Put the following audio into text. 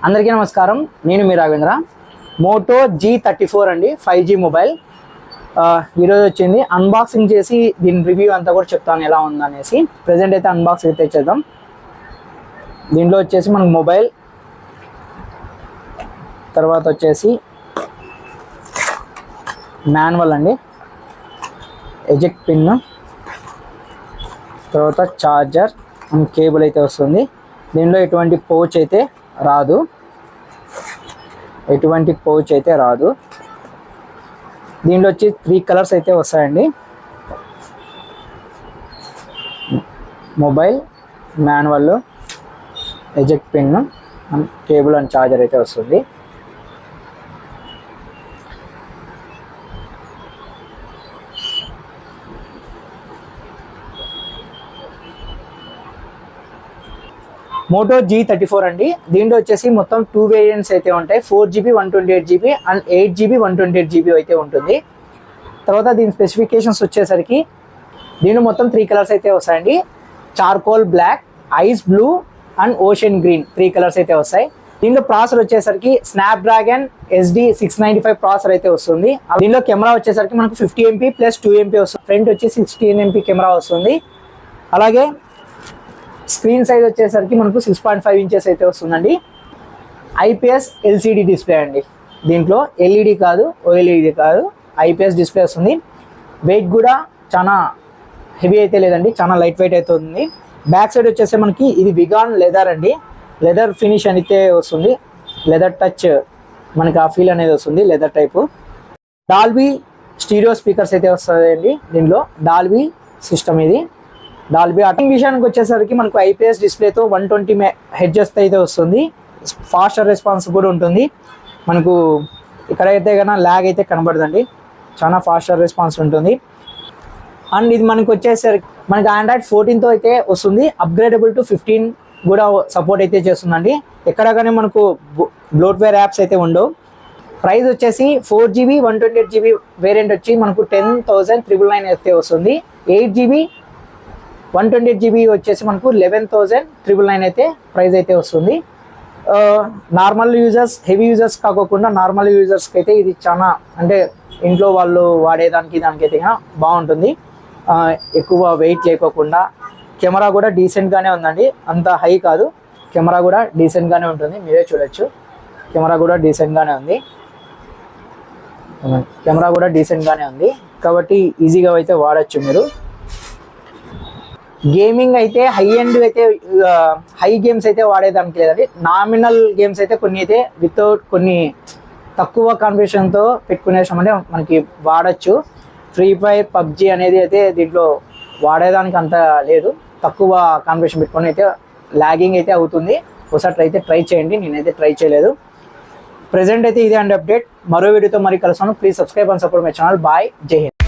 అందరికీ నమస్కారం. నేను మీ రాఘవేంద్ర. మోటో G34 అండి, 5G మొబైల్. ఈరోజు వచ్చింది. అన్బాక్సింగ్ చేసి దీని రివ్యూ అంతా కూడా చెప్తాను ఎలా ఉందనేసి. ప్రజెంట్ అయితే అన్బాక్సింగ్ అయితే చేద్దాం. దీంట్లో వచ్చేసి మనకు మొబైల్, తర్వాత వచ్చేసి మాన్యువల్ అండి, ఎజెక్ట్ పిన్, తర్వాత ఛార్జర్ అండ్ కేబుల్ అయితే వస్తుంది. దీనిలో ఎటువంటి పౌచ్ అయితే రాదు, దీనిలో వచ్చి 3 కలర్స్ అయితే వస్తాయండి. Mobile, manual, eject pin and cable and charger అయితే వస్తుంది. మోటో G34 అండి. దీంట్లో వచ్చేసి మొత్తం 2 వేరియంట్స్ అయితే ఉంటాయి. 4GB 128GB and 8GB 128GB అయితే ఉంటుంది. తర్వాత దీని స్పెసిఫికేషన్స్ వచ్చేసరికి దీంట్లో మొత్తం 3 కలర్స్ అయితే వస్తాయండి. Charcoal black, ice blue and ocean green 3 colours అయితే వస్తాయి. దీంట్లో ప్రాసెసర్ వచ్చేసరికి స్నాప్డ్రాగన్ SD695 ప్రాసెసర్ అయితే వస్తుంది. దీనిలో కెమెరా వచ్చేసరికి మనకు 50MP ప్లస్ 2MP వస్తుంది. ఫ్రంట్ వచ్చి 16MP కెమెరా వస్తుంది. అలాగే స్క్రీన్ సైజ్ వచ్చేసరికి మనకు 6.5 ఇంచెస్ అయితే వస్తుందండి. IPS LCD డిస్ప్లే అండి. దీంట్లో LED కాదు, OLED కాదు, IPS డిస్ప్లే వస్తుంది. వెయిట్ కూడా చాలా హెవీ అయితే లేదండి, చాలా లైట్ వెయిట్ అయితే ఉంది. బ్యాక్ సైడ్ వచ్చేసి మనకి ఇది విగాన్ లెదర్ అండి, లెదర్ ఫినిష్ అయితే వస్తుంది. లెదర్ టచ్ మనకి ఆ ఫీల్ అనేది వస్తుంది, leather type. Dolby stereo speakers అయితే వస్తాయండి. దీనిలో డాల్బీ సిస్టమ్ ఇది. డాల్బీ అటింగ్ విషయానికి వచ్చేసరికి మనకు IPS డిస్ప్లేతో 120 హెడ్జెస్ అయితే వస్తుంది. ఫాస్టర్ రెస్పాన్స్ కూడా ఉంటుంది. మనకు ఇక్కడైతే కన్నా ల్యాగ్ అయితే కనబడదండి, చాలా ఫాస్టర్ రెస్పాన్స్ ఉంటుంది. అండ్ ఇది మనకు వచ్చేసరికి మనకి Android 14తో అయితే వస్తుంది. అప్గ్రేడబుల్ టు 15 కూడా సపోర్ట్ అయితే చేస్తుందండి. ఎక్కడ కానీ మనకు బ్లోట్వేర్ యాప్స్ అయితే ఉండవు. ప్రైస్ వచ్చేసి 4GB 128GB వేరియంట్ వచ్చి మనకు 10,999 అయితే వస్తుంది. 8GB 128GB వచ్చేసి మనకు 11,999 అయితే ప్రైస్ అయితే వస్తుంది. నార్మల్ యూజర్స్, హెవీ యూజర్స్ కాకుండా నార్మల్ యూజర్స్కి అయితే ఇది చాలా అంటే ఇంట్లో వాళ్ళు వాడేదానికి దానికైతే బాగుంటుంది. ఎక్కువ వెయిట్ లేకోకుండా. కెమెరా కూడా డీసెంట్గానే ఉందండి, అంత హై కాదు, కెమెరా కూడా డీసెంట్గానే ఉంటుంది. మీరే చూడొచ్చు, కెమెరా కూడా డీసెంట్గానే ఉంది కాబట్టి ఈజీగా అయితే వాడచ్చు మీరు. గేమింగ్ అయితే హై ఎండ్ అయితే హై గేమ్స్ అయితే వాడేదానికి లేదండి. నామినల్ గేమ్స్ అయితే కొన్ని అయితే వితౌట్ కొన్ని తక్కువ కాన్ఫిగరేషన్తో పెట్టుకునేసామంటే మనకి వాడచ్చు. ఫ్రీ ఫైర్, PUBG అనేది అయితే దీంట్లో వాడేదానికి అంత లేదు. తక్కువ కాన్ఫిగరేషన్ పెట్టుకొని అయితే ల్యాగింగ్ అయితే అవుతుంది. ఒకసారి అయితే ట్రై చేయండి, నేనైతే ట్రై చేయలేదు. ప్రెజెంట్ అయితే ఇదే అండి అప్డేట్. మరో వీడియోతో మరి కలుస్తాను. Please subscribe and support my channel. Bye, Jai Hind.